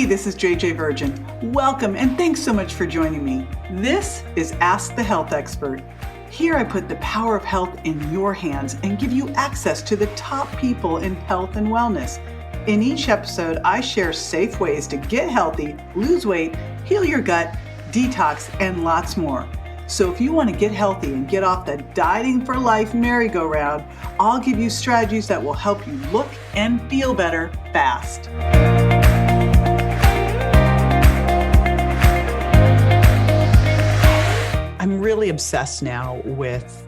this is JJ Virgin. Welcome and thanks so much for joining me. This is Ask the Health Expert. Here I put the power of health in your hands and give you access to the top people in health and wellness. In each episode, I share safe ways to get healthy, lose weight, heal your gut, detox, and lots more. So if you want to get healthy and get off the dieting for life merry-go-round, I'll give you strategies that will help you look and feel better fast. I'm really obsessed now with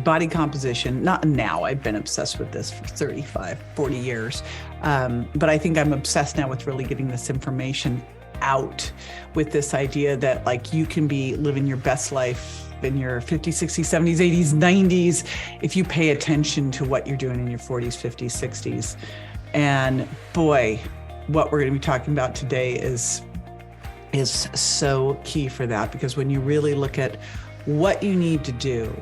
body composition. Not now, I've been obsessed with this for 35, 40 years. But I think I'm obsessed now with really getting this information out, with this idea that like you can be living your best life in your 50s, 60s, 70s, 80s, 90s, if you pay attention to what you're doing in your 40s, 50s, 60s. And boy, what we're going to be talking about today is so key for that, because when you really look at what you need to do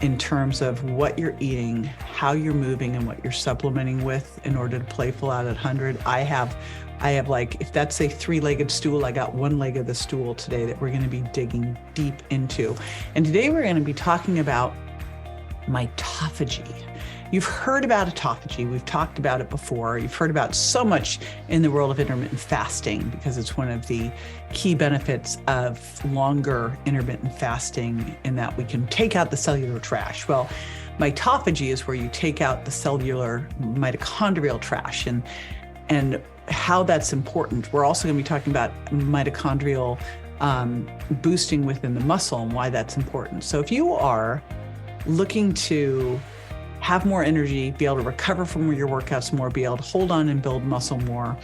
in terms of what you're eating, how you're moving, and what you're supplementing with in order to play full out at 100, I have like, if that's a three-legged stool, I got one leg of the stool today that we're going to be digging deep into. And today we're going to be talking about mitophagy. You've heard about autophagy. We've talked about it before. You've heard about so much in the world of intermittent fasting, because it's one of the key benefits of longer intermittent fasting, in that we can take out the cellular trash. Well, mitophagy is where you take out the cellular mitochondrial trash, and how that's important. We're also going to be talking about mitochondrial boosting within the muscle and why that's important. So if you are looking to have more energy, be able to recover from your workouts more, be able to hold on and build muscle more,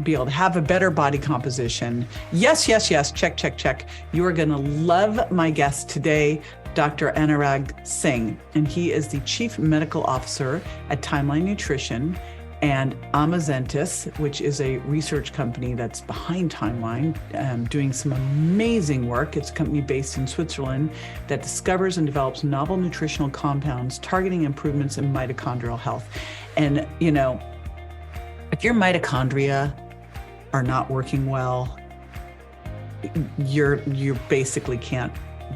be able to have a better body composition. Yes, check. You are going to love my guest today, Dr. Anurag Singh, and he is the Chief Medical Officer at Timeline Nutrition and Amazentis, which is a research company that's behind Timeline, doing some amazing work. It's a company based in Switzerland that discovers and develops novel nutritional compounds targeting improvements in mitochondrial health. And, you know, if your mitochondria are not working well, you basically can't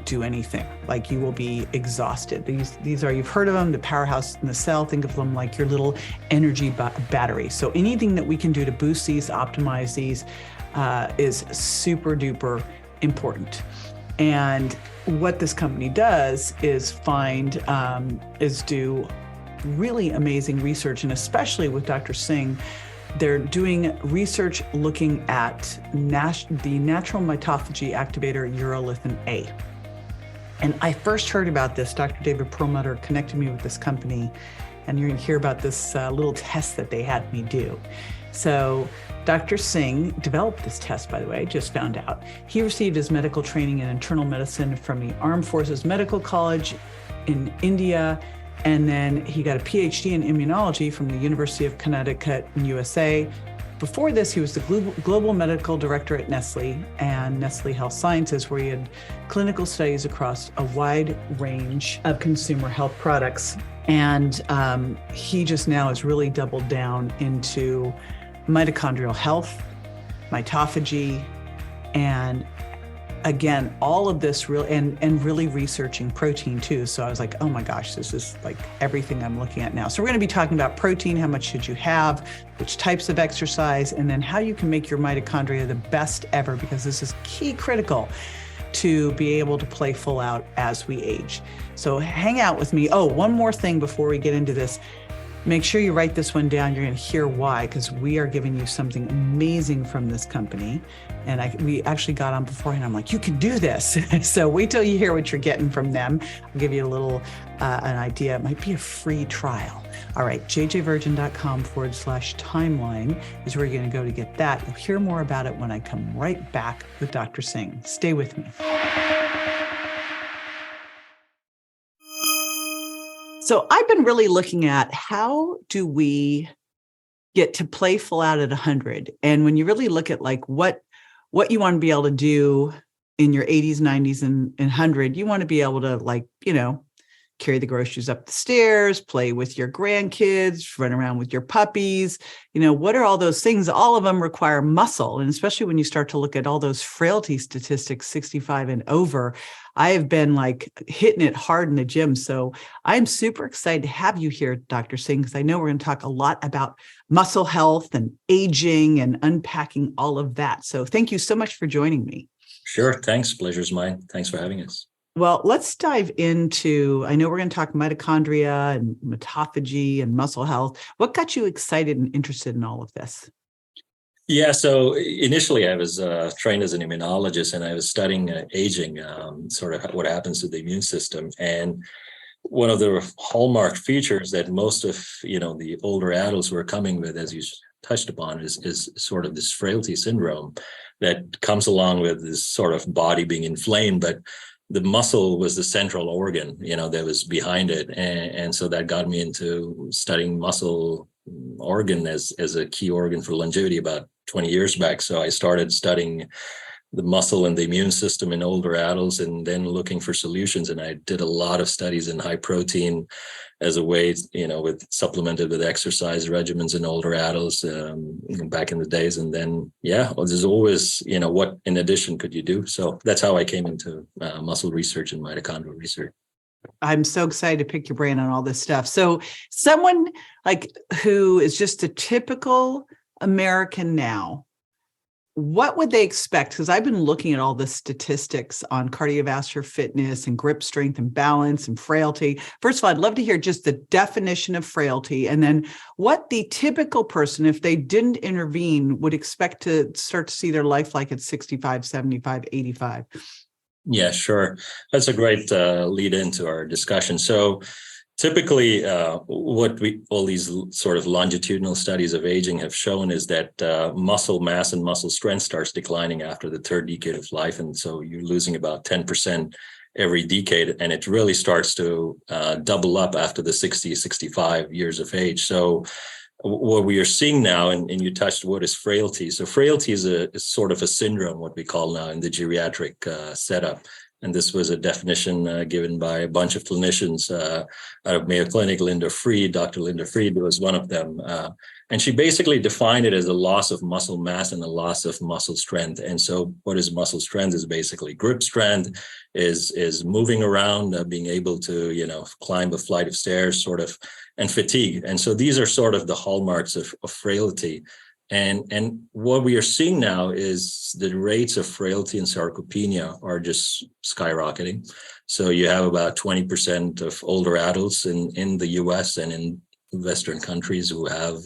do anything. Like, you will be exhausted. These are, you've heard of them, the powerhouse in the cell. Think of them like your little energy battery. So anything that we can do to boost these, optimize these, is super duper important. And what this company does is do really amazing research, and especially with Dr. Singh, they're doing research looking at the natural mitophagy activator urolithin A. And I first heard about this, Dr. David Perlmutter connected me with this company, and you're going to hear about this little test that they had me do. So Dr. Singh developed this test, by the way, just found out. He received his medical training in internal medicine from the Armed Forces Medical College in India, and then he got a PhD in immunology from the University of Connecticut in USA. Before this, he was the global medical director at Nestle and Nestle Health Sciences, where he had clinical studies across a wide range of consumer health products. And he just now has really doubled down into mitochondrial health, mitophagy, and again, all of this really, and really researching protein too. So I was like, oh my gosh, this is like everything I'm looking at now. So we're going to be talking about protein, how much should you have, which types of exercise, and then how you can make your mitochondria the best ever, because this is key critical to be able to play full out as we age. So hang out with me. Oh, one more thing before we get into this. Make sure you write this one down. You're going to hear why, because we are giving you something amazing from this company. And we actually got on beforehand. I'm like, you can do this. So wait till you hear what you're getting from them. I'll give you a little, an idea. It might be a free trial. All right, jjvirgin.com/timeline is where you're going to go to get that. You'll hear more about it when I come right back with Dr. Singh. Stay with me. So I've been really looking at how do we get to play full out at 100. And when you really look at like what you want to be able to do in your 80s, 90s, and 100, you want to be able to, like, you know, carry the groceries up the stairs, play with your grandkids, run around with your puppies. What are all those things? All of them require muscle. And especially when you start to look at all those frailty statistics, 65 and over, I have been like hitting it hard in the gym. So I'm super excited to have you here, Dr. Singh, because I know we're going to talk a lot about muscle health and aging and unpacking all of that. So thank you so much for joining me. Sure. Thanks. Pleasure's mine. Thanks for having us. Well, let's dive into, I know we're going to talk mitochondria and mitophagy and muscle health. What got you excited and interested in all of this? Yeah, so initially I was trained as an immunologist, and I was studying aging, sort of what happens to the immune system. And one of the hallmark features that most of the older adults were coming with, as you touched upon, is sort of this frailty syndrome that comes along with this sort of body being inflamed, but the muscle was the central organ, that was behind it. And so that got me into studying muscle organ as a key organ for longevity about 20 years back. So I started studying the muscle and the immune system in older adults, and then looking for solutions. And I did a lot of studies in high protein as a way, with supplemented with exercise regimens in older adults back in the days. And then, there's always, what in addition could you do? So that's how I came into muscle research and mitochondrial research. I'm so excited to pick your brain on all this stuff. So someone like who is just a typical American now, what would they expect? Because I've been looking at all the statistics on cardiovascular fitness and grip strength and balance and frailty. First of all, I'd love to hear just the definition of frailty, and then what the typical person, if they didn't intervene, would expect to start to see their life like at 65, 75, 85. Yeah, sure. That's a great lead into our discussion. So typically, what all these sort of longitudinal studies of aging have shown is that muscle mass and muscle strength starts declining after the third decade of life. And so you're losing about 10% every decade. And it really starts to double up after the 60, 65 years of age. So what we are seeing now, and you touched what is frailty. So frailty is sort of a syndrome, what we call now in the geriatric setup. And this was a definition given by a bunch of clinicians out of Mayo Clinic. Linda Fried, Dr. Linda Fried was one of them. And she basically defined it as a loss of muscle mass and a loss of muscle strength. And so what is muscle strength is basically grip strength, is moving around, being able to, climb a flight of stairs, sort of, and fatigue. And so these are sort of the hallmarks of frailty. And what we are seeing now is the rates of frailty and sarcopenia are just skyrocketing. So you have about 20% of older adults in the US and in Western countries who have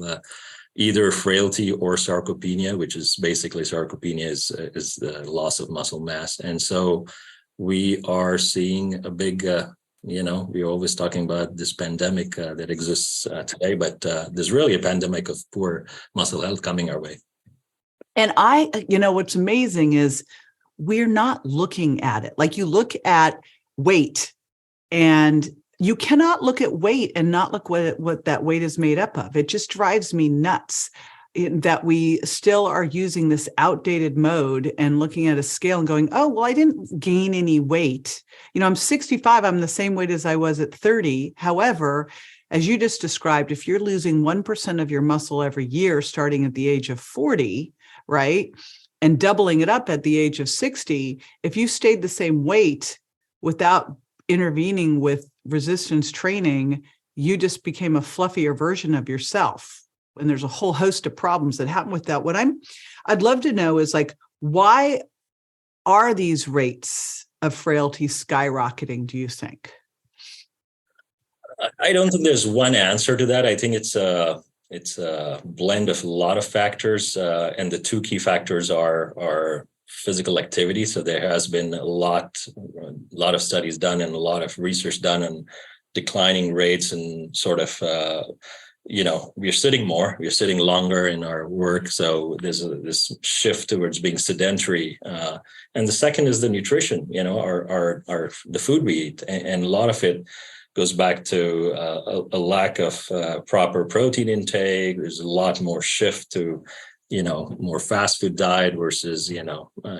either frailty or sarcopenia, which is basically sarcopenia is the loss of muscle mass. And so we are seeing a big we're always talking about this pandemic that exists today, but there's really a pandemic of poor muscle health coming our way. And what's amazing is we're not looking at it. Like you look at weight, and you cannot look at weight and not look what that weight is made up of. It just drives me nuts that we still are using this outdated mode and looking at a scale and going, oh, well, I didn't gain any weight. I'm 65. I'm the same weight as I was at 30. However, as you just described, if you're losing 1% of your muscle every year, starting at the age of 40, right, and doubling it up at the age of 60, if you stayed the same weight without intervening with resistance training, you just became a fluffier version of yourself. And there's a whole host of problems that happen with that. What I'd love to know is why are these rates of frailty skyrocketing, do you think? I don't think there's one answer to that. I think it's a blend of a lot of factors. And the two key factors are physical activity. So there has been a lot of studies done and a lot of research done on declining rates and sort of we're sitting more, we're sitting longer in our work. So there's this shift towards being sedentary. And the second is the nutrition, the food we eat. And a lot of it goes back to a lack of proper protein intake. There's a lot more shift to more fast food diet versus,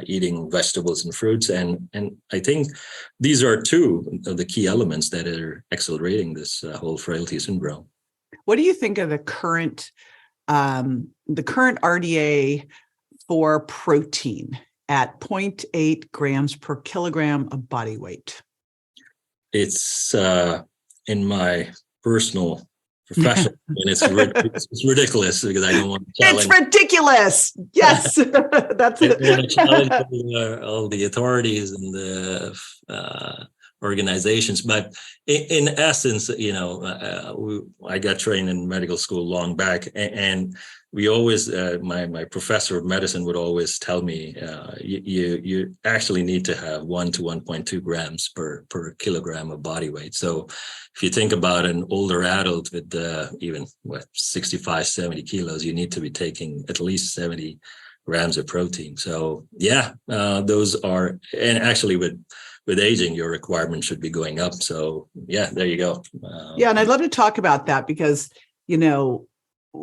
eating vegetables and fruits. And I think these are two of the key elements that are accelerating this whole frailty syndrome. What do you think of the current RDA for protein at 0.8 grams per kilogram of body weight? It's in my personal profession, and it's ridiculous because I don't want to challenge. It's ridiculous. Yes, that's it. I want to challenge all the authorities and the organizations, but in essence, I got trained in medical school long back, and we always, my professor of medicine would always tell me, you actually need to have 1 to 1.2 grams per kilogram of body weight. So if you think about an older adult with even 65, 70 kilos, you need to be taking at least 70 grams of protein. So those are, and actually with aging, your requirement should be going up. So there you go. And I'd love to talk about that because,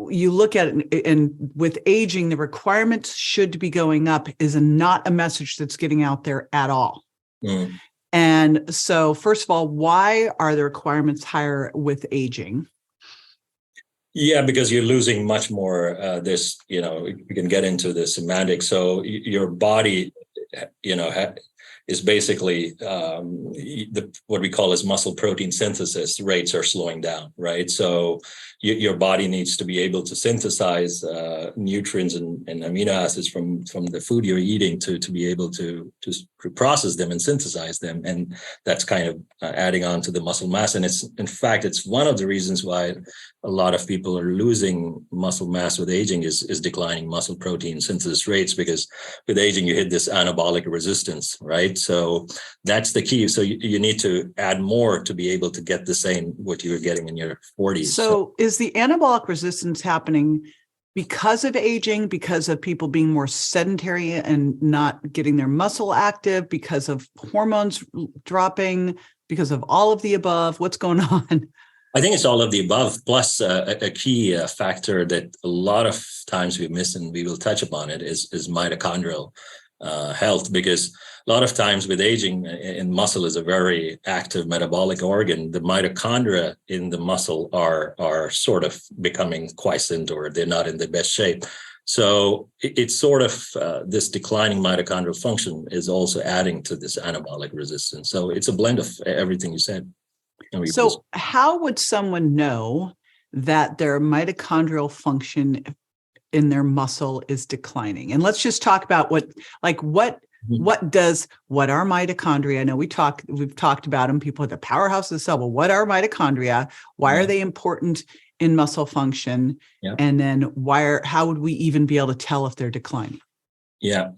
you look at it, and with aging, the requirements should be going up is not a message that's getting out there at all. Mm. And so, first of all, why are the requirements higher with aging? Yeah, because you're losing much more. We can get into the semantics. So your body, is basically what we call as muscle protein synthesis rates are slowing down, right? So your body needs to be able to synthesize nutrients and amino acids from the food you're eating to be able to process them and synthesize them. And that's kind of adding on to the muscle mass. And it's one of the reasons why a lot of people are losing muscle mass with aging is declining muscle protein synthesis rates, because with aging, you hit this anabolic resistance, right? So that's the key. So you need to add more to be able to get the same what you were getting in your 40s. So is the anabolic resistance happening because of aging, because of people being more sedentary and not getting their muscle active, because of hormones dropping, because of all of the above? What's going on? I think it's all of the above, plus a key factor that a lot of times we miss, and we will touch upon it, is mitochondrial health, because a lot of times with aging, and muscle is a very active metabolic organ, the mitochondria in the muscle are sort of becoming quiescent, or they're not in the best shape. So it's sort of this declining mitochondrial function is also adding to this anabolic resistance. So it's a blend of everything you said. So how would someone know that their mitochondrial function in their muscle is declining? And let's just talk about what are mitochondria? I know we've talked about them. People at the powerhouses of the cell. Well, what are mitochondria? Why are they important in muscle function? Yeah. And then how would we even be able to tell if they're declining? Yeah.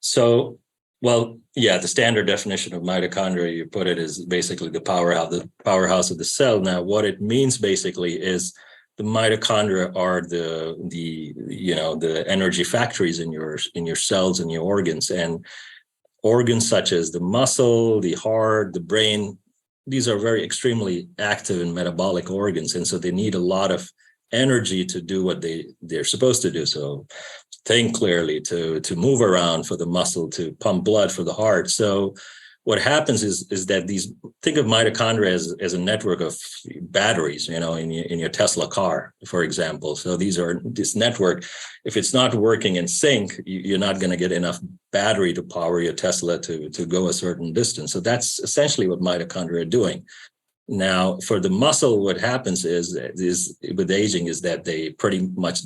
So, the standard definition of mitochondria, you put it, is basically the powerhouse of the cell. Now, what it means basically is the mitochondria are the energy factories in your cells and your organs, and organs such as the muscle, the heart, the brain. These are very extremely active and metabolic organs, and so they need a lot of energy to do what they're supposed to do. So think clearly, to move around, for the muscle to pump blood, for the heart. So what happens is that think of mitochondria as a network of batteries, in your Tesla car, for example. So this network, if it's not working in sync, you're not going to get enough battery to power your Tesla to go a certain distance. So that's essentially what mitochondria are doing. Now, for the muscle, what happens is with aging is that they pretty much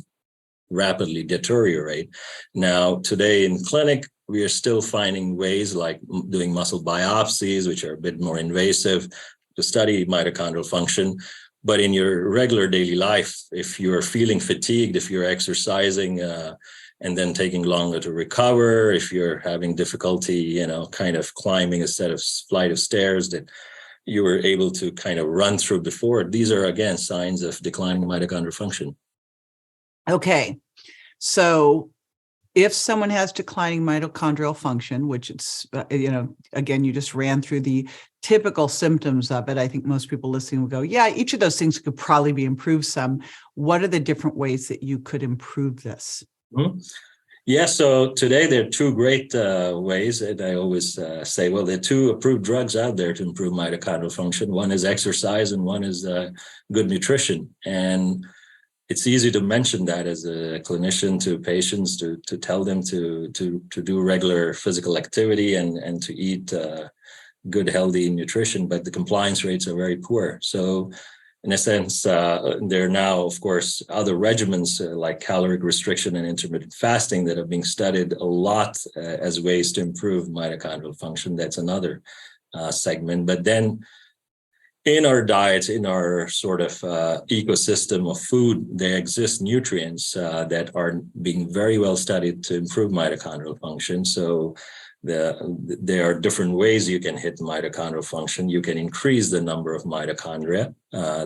rapidly deteriorate. Now, today in clinic, we are still finding ways like doing muscle biopsies, which are a bit more invasive, to study mitochondrial function. But in your regular daily life, if you're feeling fatigued, if you're exercising and then taking longer to recover, if you're having difficulty, kind of climbing a flight of stairs that you were able to kind of run through before, these are, again, signs of declining mitochondrial function. Okay. So if someone has declining mitochondrial function, which it's, again, you just ran through the typical symptoms of it. I think most people listening will go, yeah, each of those things could probably be improved some. What are the different ways that you could improve this? Mhm. Yeah, so today there are two great ways, and I always say, well, there are two approved drugs out there to improve mitochondrial function. One is exercise, and one is good nutrition. And it's easy to mention that as a clinician to patients to tell them to do regular physical activity and to eat good, healthy nutrition, but the compliance rates are very poor. So in a sense, there are now, of course, other regimens like caloric restriction and intermittent fasting that are being studied a lot as ways to improve mitochondrial function. That's another segment. But then in our diets, in our sort of ecosystem of food, there exist nutrients that are being very well studied to improve mitochondrial function. So there are different ways you can hit mitochondrial function. You can increase the number of mitochondria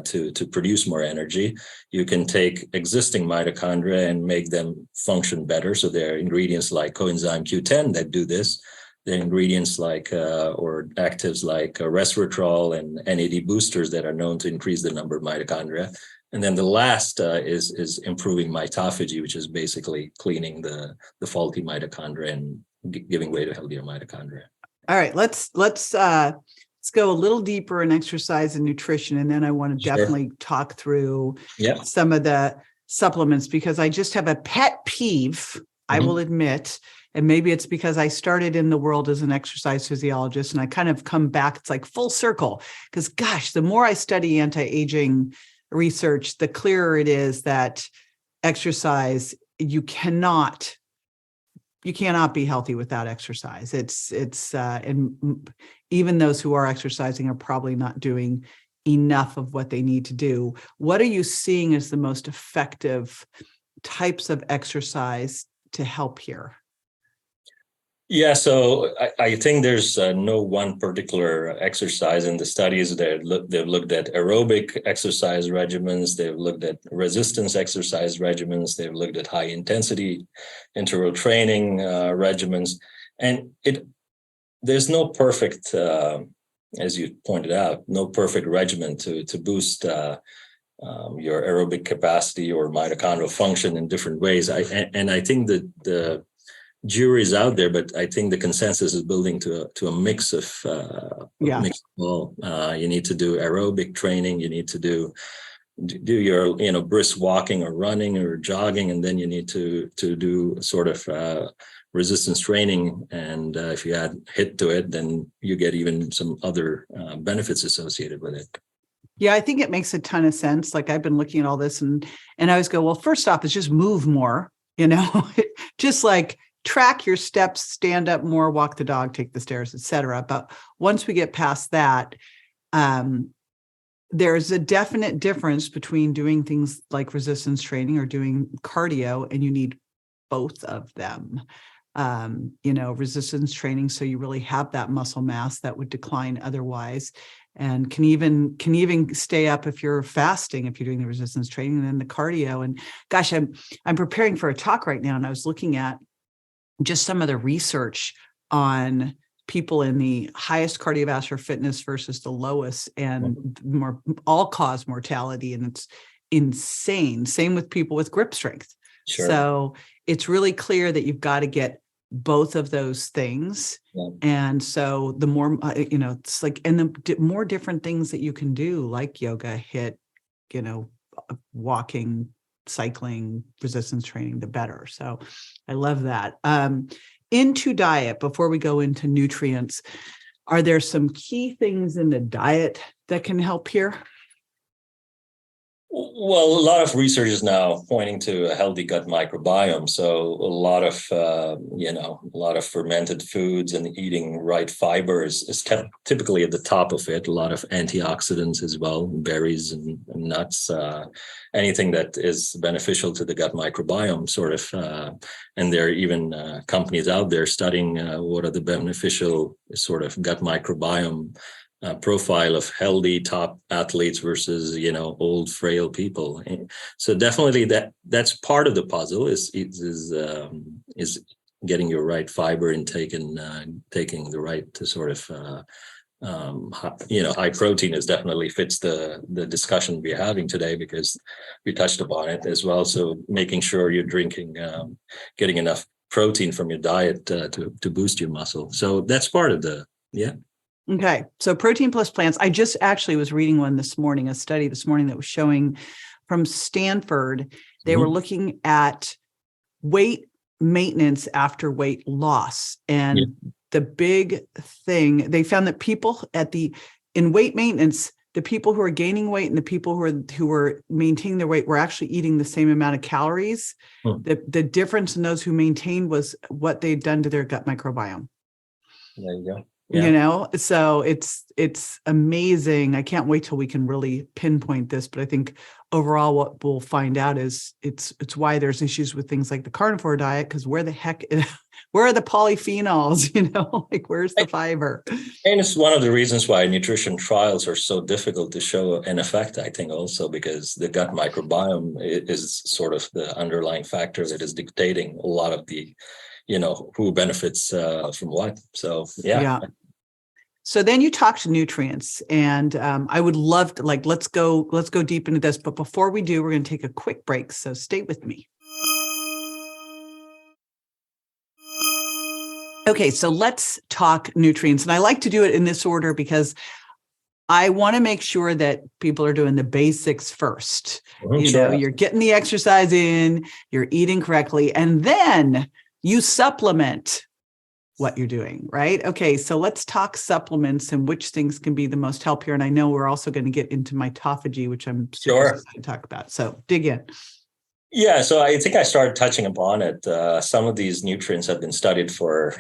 to produce more energy. You can take existing mitochondria and make them function better. So there are ingredients like coenzyme Q10 that do this. There are ingredients like or actives like resveratrol and NAD boosters that are known to increase the number of mitochondria. And then the last is improving mitophagy, which is basically cleaning the faulty mitochondria and giving way to healthier mitochondria. All right, let's go a little deeper in exercise and nutrition, and then I want to definitely talk through some of the supplements, because I just have a pet peeve, I will admit, and maybe it's because I started in the world as an exercise physiologist and I kind of come back, it's like full circle, because gosh, the more I study anti-aging research, the clearer it is that exercise, you cannot be healthy without exercise. And even those who are exercising are probably not doing enough of what they need to do. What are you seeing as the most effective types of exercise to help here? Yeah, so I think there's no one particular exercise in the studies. They've looked at aerobic exercise regimens. They've looked at resistance exercise regimens. They've looked at high intensity interval training regimens. And there's no perfect, as you pointed out, no perfect regimen to boost your aerobic capacity or mitochondrial function in different ways. I think that the jury's out there, but I think the consensus is building to a mix of mix of all. You need to do aerobic training. You need to do your brisk walking or running or jogging, and then you need to do sort of resistance training. And if you add HIIT to it, then you get even some other benefits associated with it. Yeah, I think it makes a ton of sense. Like I've been looking at all this and I always go, well, first off, is just move more, just like track your steps, stand up more, walk the dog, take the stairs, etc. But once we get past that, there's a definite difference between doing things like resistance training or doing cardio, and you need both of them. Resistance training, so you really have that muscle mass that would decline otherwise, and can even stay up if you're fasting, if you're doing the resistance training, and then the cardio. And gosh, I'm preparing for a talk right now, and I was looking at just some of the research on people in the highest cardiovascular fitness versus the lowest, and more all-cause mortality, and it's insane. Same with people with grip strength. Sure. So it's really clear that you've got to get both of those things. Yeah. And so the more, it's like, and the more different things that you can do, like yoga, HIIT, walking, cycling, resistance training, the better. So I love that. Into diet, before we go into nutrients, are there some key things in the diet that can help here? Well, a lot of research is now pointing to a healthy gut microbiome. So a lot of fermented foods and eating right fiber is typically at the top of it. A lot of antioxidants as well, berries and nuts, anything that is beneficial to the gut microbiome, sort of. And there are even companies out there studying what are the beneficial sort of gut microbiome profile of healthy top athletes versus old frail people. So definitely that's part of the puzzle is getting your right fiber intake and taking the right to sort of high protein is definitely fits the discussion we're having today, because we touched upon it as well. So making sure you're drinking, getting enough protein from your diet to boost your muscle. So that's part of Okay. So protein plus plants. I just actually was reading a study this morning that was showing from Stanford. They were looking at weight maintenance after weight loss. And the big thing, they found that people in weight maintenance, the people who are gaining weight and the people who were maintaining their weight were actually eating the same amount of calories. The difference in those who maintained was what they'd done to their gut microbiome. There you go. So it's amazing. I can't wait till we can really pinpoint this, but I think overall what we'll find out is it's why there's issues with things like the carnivore diet, because where are the polyphenols, like where's the fiber? And it's one of the reasons why nutrition trials are so difficult to show an effect, I think, also because the gut microbiome is sort of the underlying factor that is dictating a lot of the, who benefits from what. So, yeah. So then you talk to nutrients, and I would love to, let's go deep into this. But before we do, we're going to take a quick break. So stay with me. Okay, so let's talk nutrients. And I like to do it in this order because I want to make sure that people are doing the basics first. You're getting the exercise in, you're eating correctly, and then you supplement what you're doing, right? Okay, so let's talk supplements and which things can be the most help here. And I know we're also going to get into mitophagy, which I'm super excited to talk about. So dig in. Yeah, so I think I started touching upon it. Some of these nutrients have been studied for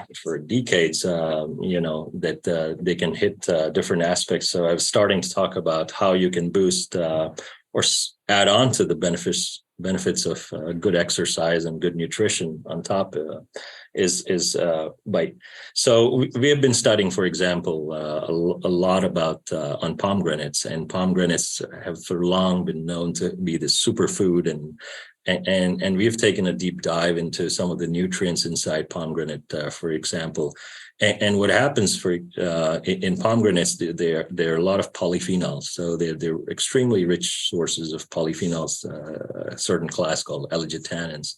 decades, that they can hit different aspects. So I was starting to talk about how you can boost or add on to the benefits of good exercise and good nutrition on top is by. So we have been studying, for example, a lot about on pomegranates, and pomegranates have for long been known to be the superfood, and we've taken a deep dive into some of the nutrients inside pomegranate, for example. And what happens in pomegranates, there are a lot of polyphenols. So they're extremely rich sources of polyphenols, a certain class called L-gitannins.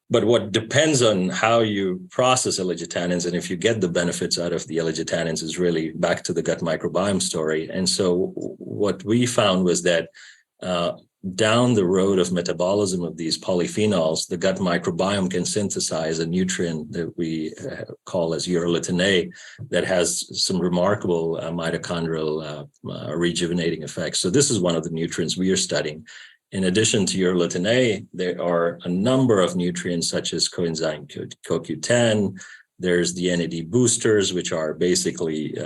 But what depends on how you process L-gitannins, and if you get the benefits out of the L-gitannins, is really back to the gut microbiome story. And so what we found was that down the road of metabolism of these polyphenols, the gut microbiome can synthesize a nutrient that we call as urolithin A that has some remarkable mitochondrial rejuvenating effects. So this is one of the nutrients we are studying. In addition to urolithin A, there are a number of nutrients such as coenzyme CoQ10. There's the NAD boosters, which are basically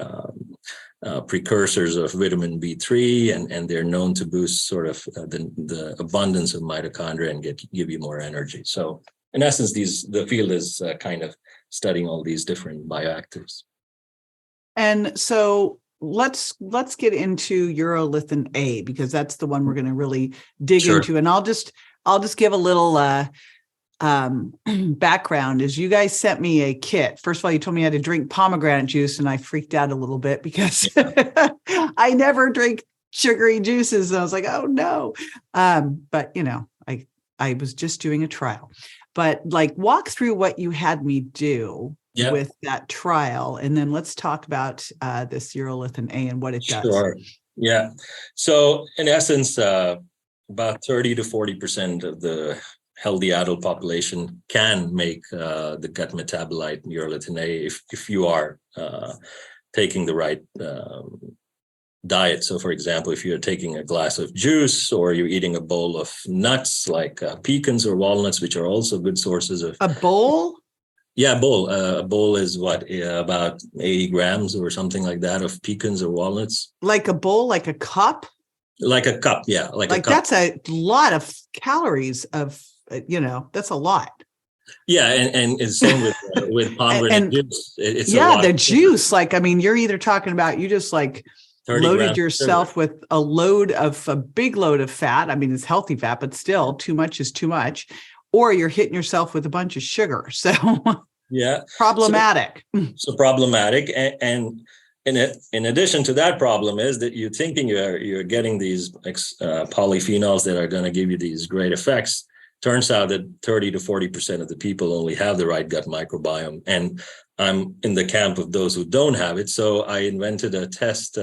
precursors of vitamin B3, and they're known to boost sort of the abundance of mitochondria and give you more energy. So in essence, the field is kind of studying all these different bioactives. And so let's get into urolithin A, because that's the one we're going to really dig into. And I'll just give a little background. Is you guys sent me a kit. First of all, you told me I had to drink pomegranate juice, and I freaked out a little bit because I never drink sugary juices. And I was like, oh no. But I was just doing a trial. But walk through what you had me do with that trial, and then let's talk about this urolithin A and what it does. Sure. Yeah. So in essence, about 30 to 40% of the healthy adult population can make the gut metabolite urolithin A if you are taking the right diet. So, for example, if you're taking a glass of juice, or you're eating a bowl of nuts like pecans or walnuts, which are also good sources of a bowl. Yeah, bowl. A bowl is about 80 grams or something like that of pecans or walnuts. Like a bowl, like a cup? Like a cup, yeah. Like a cup. That's a lot of calories of, that's a lot. Yeah, and it's same with pomegranate juice. It's a lot the juice. You're either talking about you just loaded yourself with a big load of fat. It's healthy fat, but still too much is too much. Or you're hitting yourself with a bunch of sugar. So Yeah. Problematic. So problematic. And in addition to that problem is that you're thinking you're getting these polyphenols that are going to give you these great effects. Turns out that 30 to 40% of the people only have the right gut microbiome. And I'm in the camp of those who don't have it. So I invented a test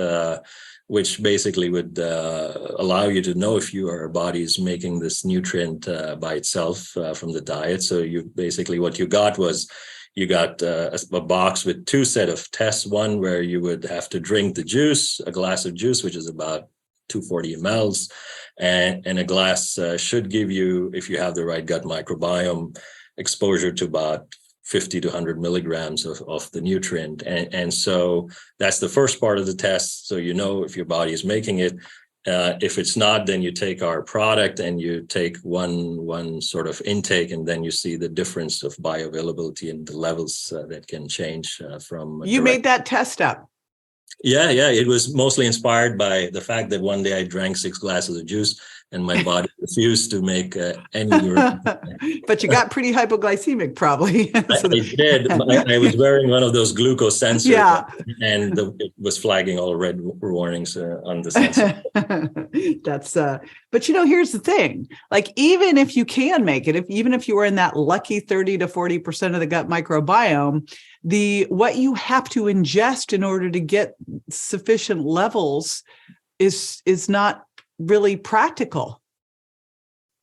which basically would allow you to know if your body is making this nutrient by itself from the diet. So you basically, what you got was, you got a box with two set of tests, one where you would have to drink the juice, a glass of juice, which is about 240 mLs, and a glass should give you, if you have the right gut microbiome, exposure to about 50 to 100 milligrams of the nutrient. And so that's the first part of the test. So you know if your body is making it. If it's not, then you take our product and you take one sort of intake, and then you see the difference of bioavailability and the levels that can change from. You made that test up. Yeah. It was mostly inspired by the fact that one day I drank 6 glasses of juice and my body refused to make any urine. But you got pretty hypoglycemic, probably. I did. I was wearing one of those glucose sensors, yeah, and it was flagging all red warnings on the sensor. That's but here's the thing. Like, even if you can make it, even if you were in that lucky 30 to 40% of the gut microbiome, what you have to ingest in order to get sufficient levels is not really practical.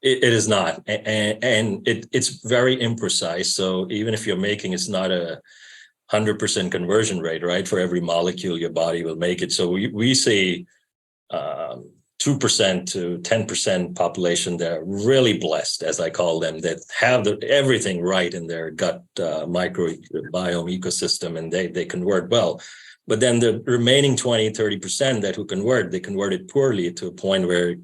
It is not, and it's very imprecise. So even if you're making, it's not a 100% conversion rate, right? For every molecule, your body will make it. So we say 2% to 10% population that are really blessed, as I call them, that have everything right in their gut microbiome ecosystem, and they convert well. But then the remaining 20, 30% that who convert, they convert it poorly to a point where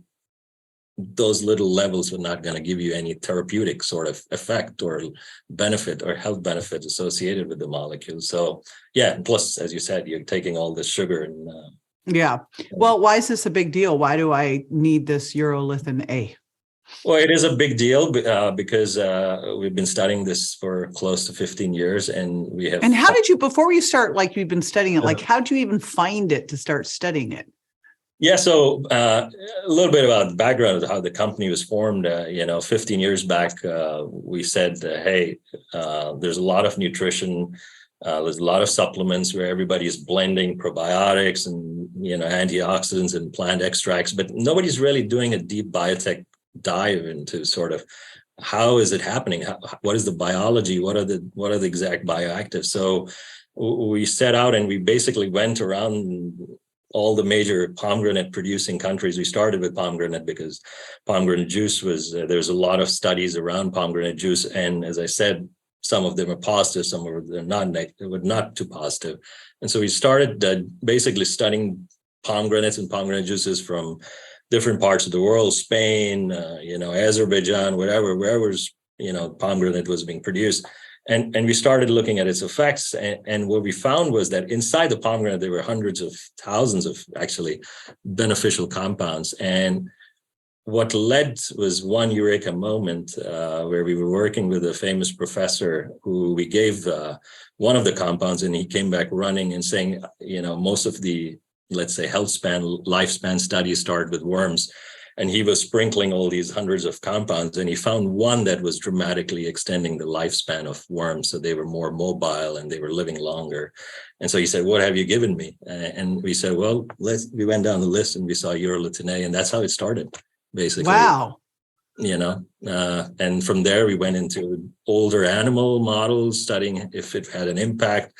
those little levels are not going to give you any therapeutic sort of effect or benefit or health benefit associated with the molecule. So yeah, plus, as you said, you're taking all this sugar and yeah. Well, why is this a big deal? Why do I need this urolithin A? Well, it is a big deal because we've been studying this for close to 15 years, and we have. And how did you, before you start, like, you've been studying it, like, how did you even find it to start studying it? Yeah, so a little bit about the background of how the company was formed. 15 years back, we said, hey, there's a lot of nutrition. There's a lot of supplements where everybody's blending probiotics and antioxidants and plant extracts, but nobody's really doing a deep biotech dive into sort of how is it happening? What is the biology? What are the exact bioactives? So we set out and we basically went around all the major pomegranate producing countries. We started with pomegranate because pomegranate juice was, there's a lot of studies around pomegranate juice. And as I said, some of them are positive, some of them are not too positive. And so we started basically studying pomegranates and pomegranate juices from different parts of the world, Spain, Azerbaijan, wherever's, pomegranate was being produced. And we started looking at its effects. And what we found was that inside the pomegranate, there were hundreds of thousands of actually beneficial compounds. And what led was one eureka moment where we were working with a famous professor who we gave one of the compounds, and he came back running and saying, most of the, let's say, lifespan studies started with worms. And he was sprinkling all these hundreds of compounds, and he found one that was dramatically extending the lifespan of worms. So they were more mobile and they were living longer. And so he said, what have you given me? And we said, well, we went down the list and we saw urolithin A, and that's how it started, basically. Wow. And from there, we went into older animal models, studying if it had an impact.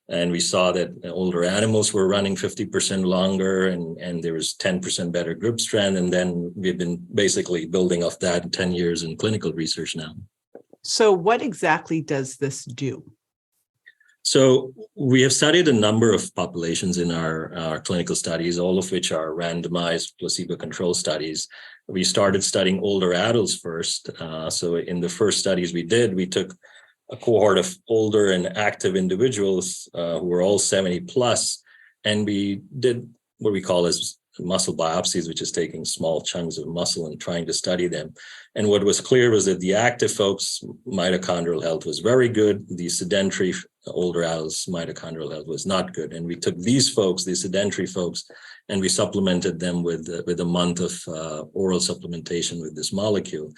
And we saw that older animals were running 50% longer, and there was 10% better group strength. And then we've been basically building off that 10 years in clinical research now. So what exactly does this do? So we have studied a number of populations in our clinical studies, all of which are randomized placebo-controlled studies. We started studying older adults first. So in the first studies we did, we took a cohort of older and active individuals who were all 70 plus, and we did what we call as muscle biopsies, which is taking small chunks of muscle and trying to study them. And what was clear was that the active folks' mitochondrial health was very good. The sedentary older adults' mitochondrial health was not good. And we took these folks, the sedentary folks, and we supplemented them with a month of oral supplementation with this molecule.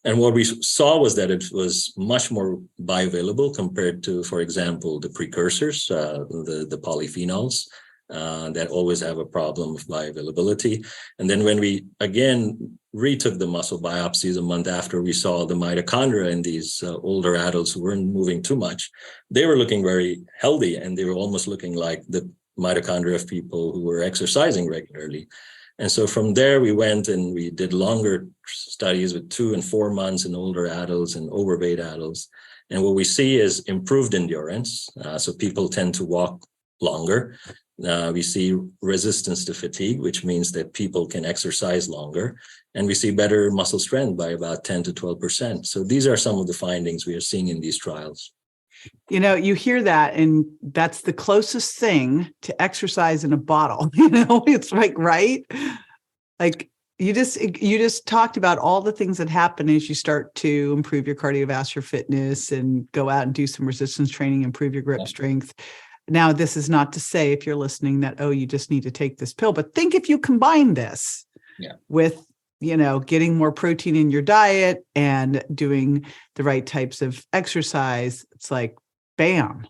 And what we saw was that it was much more bioavailable compared to, for example, the precursors, the polyphenols that always have a problem of bioavailability. And then when we again retook the muscle biopsies a month after, we saw the mitochondria in these older adults who weren't moving too much. They were looking very healthy, and they were almost looking like the mitochondria of people who were exercising regularly. And so from there, we went and we did longer studies with 2 and 4 months in older adults and overweight adults. And what we see is improved endurance. So people tend to walk longer. We see resistance to fatigue, which means that people can exercise longer. And we see better muscle strength by about 10 to 12%. So these are some of the findings we are seeing in these trials. You know, you hear that, and that's the closest thing to exercise in a bottle. You know, it's like, right? Like you just talked about all the things that happen as you start to improve your cardiovascular fitness and go out and do some resistance training, improve your grip strength. Now, this is not to say, if you're listening, that, oh, you just need to take this pill, but think if you combine this with, you know, getting more protein in your diet and doing the right types of exercise, it's like, bam.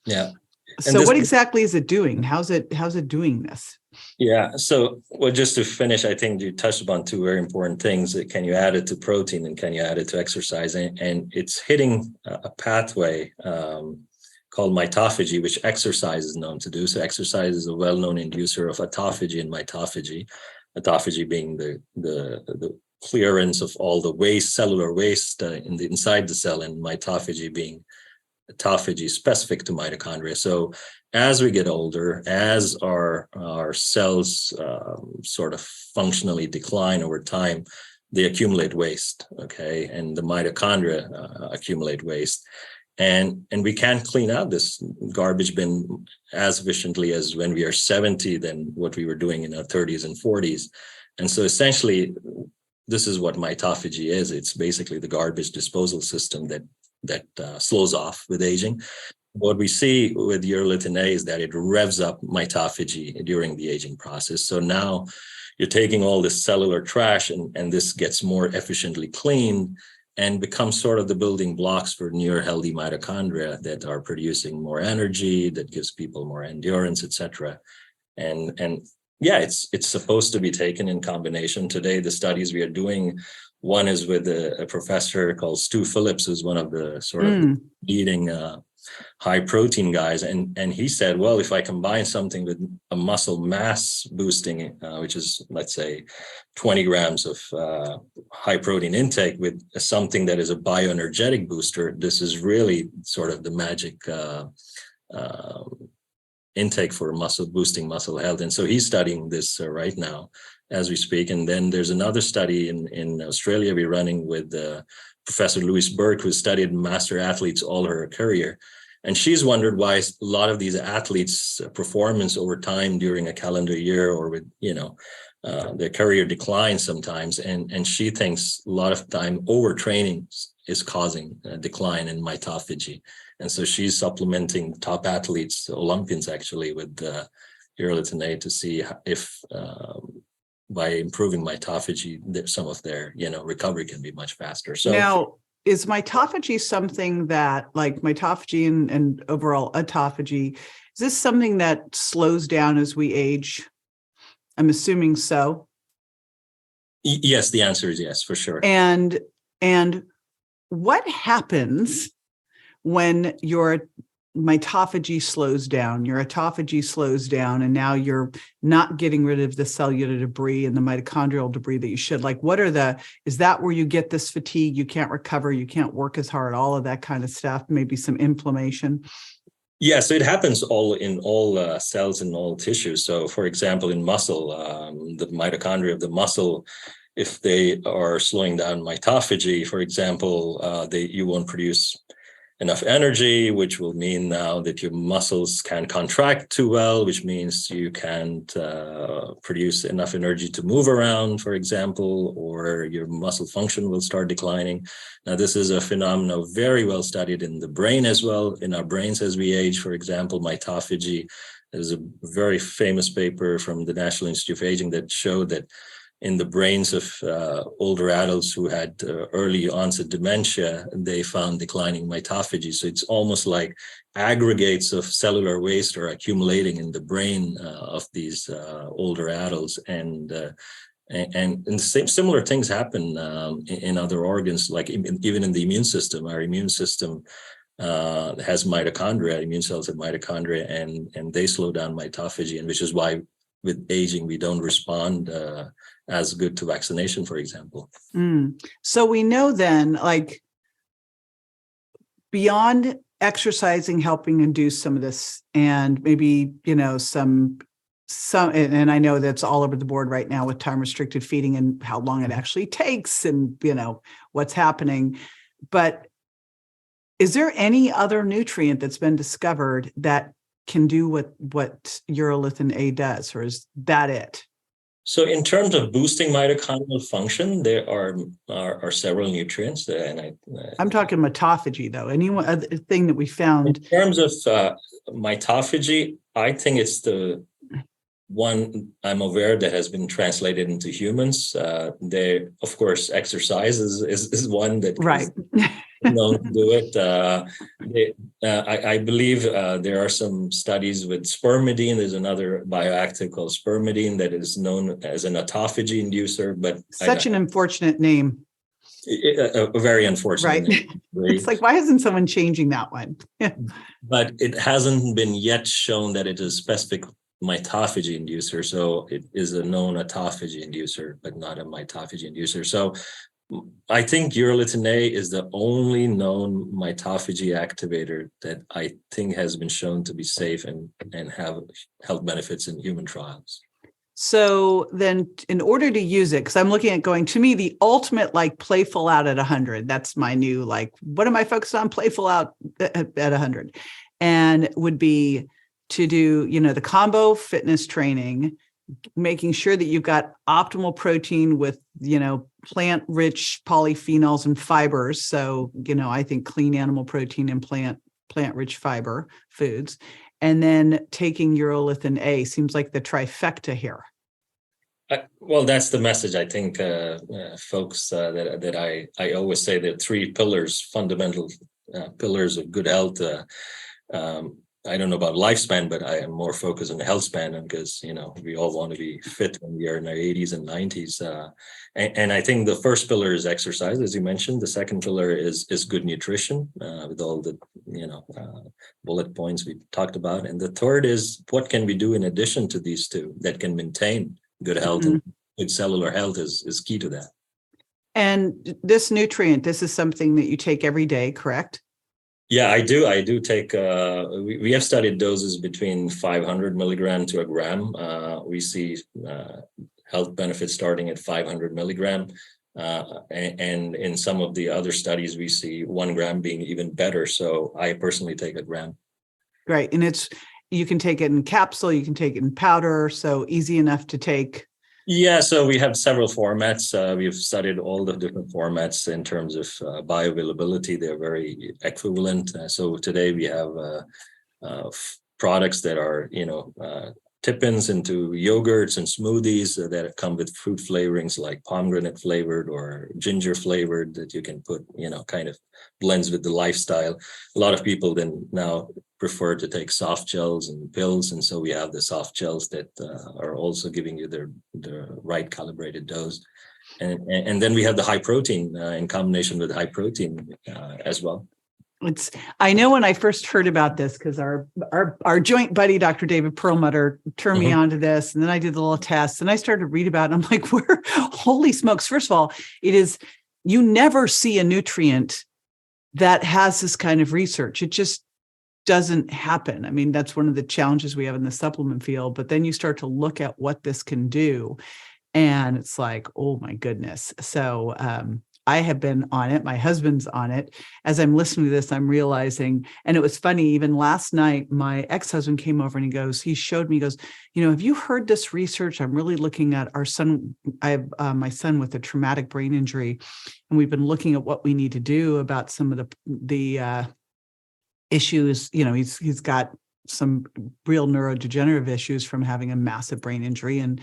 Yeah. So what exactly is it doing? How's it doing this? Yeah. So, well, just to finish, I think you touched upon 2 very important things. Can you add it to protein, and can you add it to exercise? And it's hitting a pathway called mitophagy, which exercise is known to do. So exercise is a well-known inducer of autophagy and mitophagy. Autophagy being the clearance of all the waste, cellular waste inside the cell, and mitophagy being autophagy specific to mitochondria. So as we get older, as our cells sort of functionally decline over time, they accumulate waste, okay? And the mitochondria accumulate waste. And we can't clean out this garbage bin as efficiently as when we are 70 than what we were doing in our 30s and 40s. And so essentially, this is what mitophagy is. It's basically the garbage disposal system that slows off with aging. What we see with urolithin A is that it revs up mitophagy during the aging process. So now you're taking all this cellular trash, and this gets more efficiently cleaned and becomes sort of the building blocks for near healthy mitochondria that are producing more energy, that gives people more endurance, etc. And yeah, it's supposed to be taken in combination. Today, the studies we are doing, one is with a professor called Stu Phillips, who's one of the sort of leading high protein guys. And he said, well, if I combine something with a muscle mass boosting, which is, let's say, 20 grams of high protein intake with something that is a bioenergetic booster, this is really sort of the magic intake for boosting muscle health. And so he's studying this right now as we speak. And then there's another study in Australia we're running with Professor Louise Burke, who studied master athletes all her career. And she's wondered why a lot of these athletes' performance over time during a calendar year or with, their career declines sometimes. And she thinks a lot of time overtraining is causing a decline in mitophagy. And so she's supplementing top athletes, Olympians actually, with urolithin A to see if by improving mitophagy, some of their, recovery can be much faster. So now, is mitophagy something that, like mitophagy and overall autophagy, is this something that slows down as we age? I'm assuming so. Yes, the answer is yes, for sure. And what happens when your mitophagy slows down, your autophagy slows down, and now you're not getting rid of the cellular debris and the mitochondrial debris that you should? Like, is that where you get this fatigue? You can't recover, you can't work as hard, all of that kind of stuff, maybe some inflammation? Yeah, so it happens in all cells and all tissues. So for example, in muscle, the mitochondria of the muscle, if they are slowing down mitophagy, for example, you won't produce enough energy, which will mean now that your muscles can contract too well, which means you can't produce enough energy to move around, for example, or your muscle function will start declining. Now, this is a phenomenon very well studied in the brain as well, in our brains as we age. For example, mitophagy. There's a very famous paper from the National Institute of Aging that showed that in the brains of older adults who had early onset dementia, they found declining mitophagy. So it's almost like aggregates of cellular waste are accumulating in the brain of these older adults. And similar things happen in other organs, like even in the immune system. Our immune system has mitochondria, immune cells have mitochondria, and they slow down mitophagy, and which is why with aging, we don't respond as good to vaccination, for example. So we know then, like, beyond exercising, helping induce some of this, and maybe, some, and I know that's all over the board right now with time restricted feeding and how long it actually takes and, what's happening. But is there any other nutrient that's been discovered that can do what urolithin A does, or is that it? So in terms of boosting mitochondrial function, there are several nutrients. I'm talking mitophagy, though. Any other thing that we found? In terms of mitophagy, I think it's the one I'm aware that has been translated into humans. There, of course, exercise is one that right. known to do it. I believe there are some studies with spermidine. There's another bioactive called spermidine that is known as an autophagy inducer, but such an unfortunate name. A very unfortunate right. name. It's like, why isn't someone changing that one? But it hasn't been yet shown that it is specific mitophagy inducer. So it is a known autophagy inducer, but not a mitophagy inducer. So I think urolithin A is the only known mitophagy activator that I think has been shown to be safe and have health benefits in human trials. So then in order to use it, because I'm looking at going, to me, the ultimate, like, playful out at 100, that's my new, like, what am I focused on? Playful out at 100. And would be to do, the combo fitness training, making sure that you've got optimal protein with, plant-rich polyphenols and fibers. So, I think clean animal protein and plant-rich fiber foods. And then taking urolithin A seems like the trifecta here. Well, that's the message. I think folks that I always say there are three pillars, fundamental pillars of good health. I don't know about lifespan, but I am more focused on the health span, because we all want to be fit when we are in our 80s and 90s. And I think the first pillar is exercise, as you mentioned. The second pillar is good nutrition, with all the bullet points we talked about. And the third is, what can we do in addition to these two that can maintain good health? Mm-hmm. And good cellular health is key to that. And this nutrient, this is something that you take every day, correct? Yeah, I do. I do take, we have studied doses between 500 milligram to a gram. We see health benefits starting at 500 milligram. And in some of the other studies, we see 1 gram being even better. So I personally take a gram. Great. And you can take it in capsule, you can take it in powder, so easy enough to take. Yeah, so we have several formats. We've studied all the different formats in terms of bioavailability. They're very equivalent. So today we have products that are, tip-ins into yogurts and smoothies that come with fruit flavorings like pomegranate flavored or ginger flavored that you can put, kind of blends with the lifestyle. A lot of people then now prefer to take soft gels and pills. And so we have the soft gels that are also giving you the right calibrated dose. And then we have the high protein in combination with high protein as well. I know when I first heard about this, because our joint buddy, Dr. David Perlmutter, turned me on to this, and then I did the little test and I started to read about it. And I'm like, holy smokes. First of all, you never see a nutrient that has this kind of research. It just doesn't happen. I mean, that's one of the challenges we have in the supplement field, but then you start to look at what this can do and it's like, oh my goodness. So I have been on it. My husband's on it. As I'm listening to this, I'm realizing, and it was funny, even last night, my ex-husband came over and he showed me, he goes, have you heard this research? I'm really looking at our son. I have my son with a traumatic brain injury, and we've been looking at what we need to do about some of the issues. He's got some real neurodegenerative issues from having a massive brain injury. And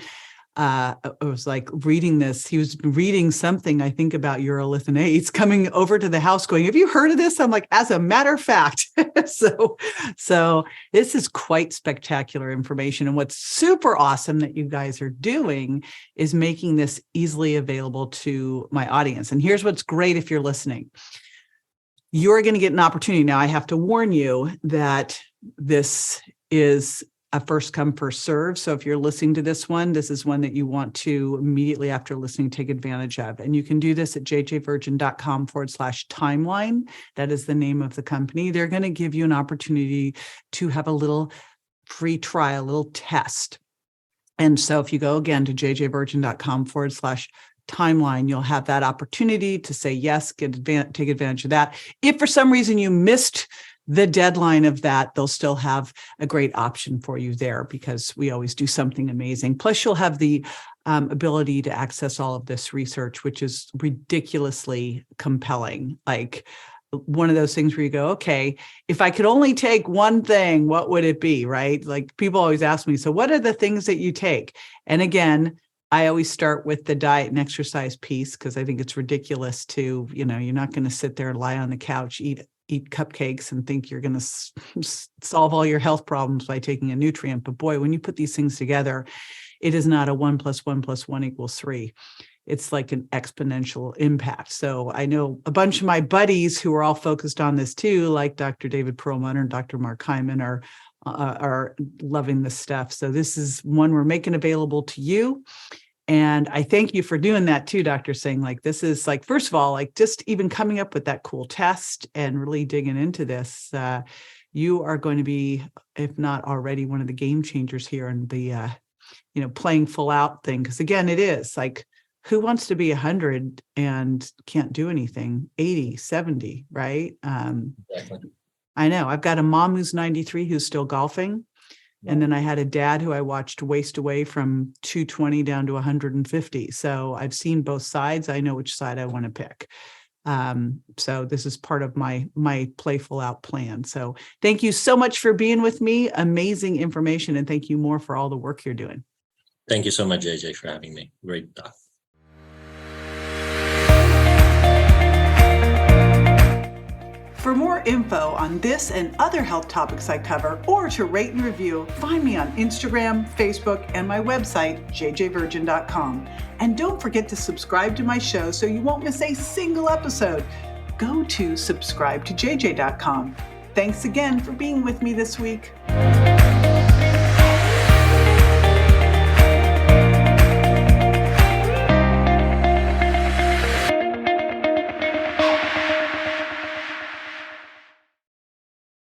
I was like reading this. He was reading something, I think, about urolithin coming over to the house going, have you heard of this? I'm like, as a matter of fact. So this is quite spectacular information. And what's super awesome that you guys are doing is making this easily available to my audience. And here's what's great if you're listening. You're going to get an opportunity. Now, I have to warn you that this is a first come, first serve. So if you're listening to this is one that you want to immediately after listening, take advantage of. And you can do this at jjvirgin.com/timeline. That is the name of the company. They're going to give you an opportunity to have a little free trial, a little test. And so if you go again to jjvirgin.com/timeline, you'll have that opportunity to say yes, take advantage of that. If for some reason you missed the deadline of that, they'll still have a great option for you there because we always do something amazing. Plus, you'll have the ability to access all of this research, which is ridiculously compelling. Like one of those things where you go, okay, if I could only take one thing, what would it be, right? Like people always ask me, so what are the things that you take? And again, I always start with the diet and exercise piece because I think it's ridiculous to, you're not going to sit there and lie on the couch, eat cupcakes and think you're going to solve all your health problems by taking a nutrient. But boy, when you put these things together, it is not a 1 + 1 + 1 = 3. It's like an exponential impact. So I know a bunch of my buddies who are all focused on this too, like Dr. David Perlmutter and Dr. Mark Hyman are loving this stuff. So this is one we're making available to you. And I thank you for doing that too, Dr. Singh. Like this is like, first of all, like just even coming up with that cool test and really digging into this, you are going to be, if not already, one of the game changers here in the, playing full out thing. Because again, it is like, who wants to be 100 and can't do anything? 80, 70, right? Exactly. I know. I've got a mom who's 93 who's still golfing. And then I had a dad who I watched waste away from 220 down to 150. So I've seen both sides. I know which side I want to pick. So this is part of my playful out plan. So thank you so much for being with me. Amazing information. And thank you more for all the work you're doing. Thank you so much, JJ, for having me. Great talk. For more info on this and other health topics I cover, or to rate and review, find me on Instagram, Facebook, and my website, jjvirgin.com. And don't forget to subscribe to my show so you won't miss a single episode. Go to subscribe to jj.com. Thanks again for being with me this week.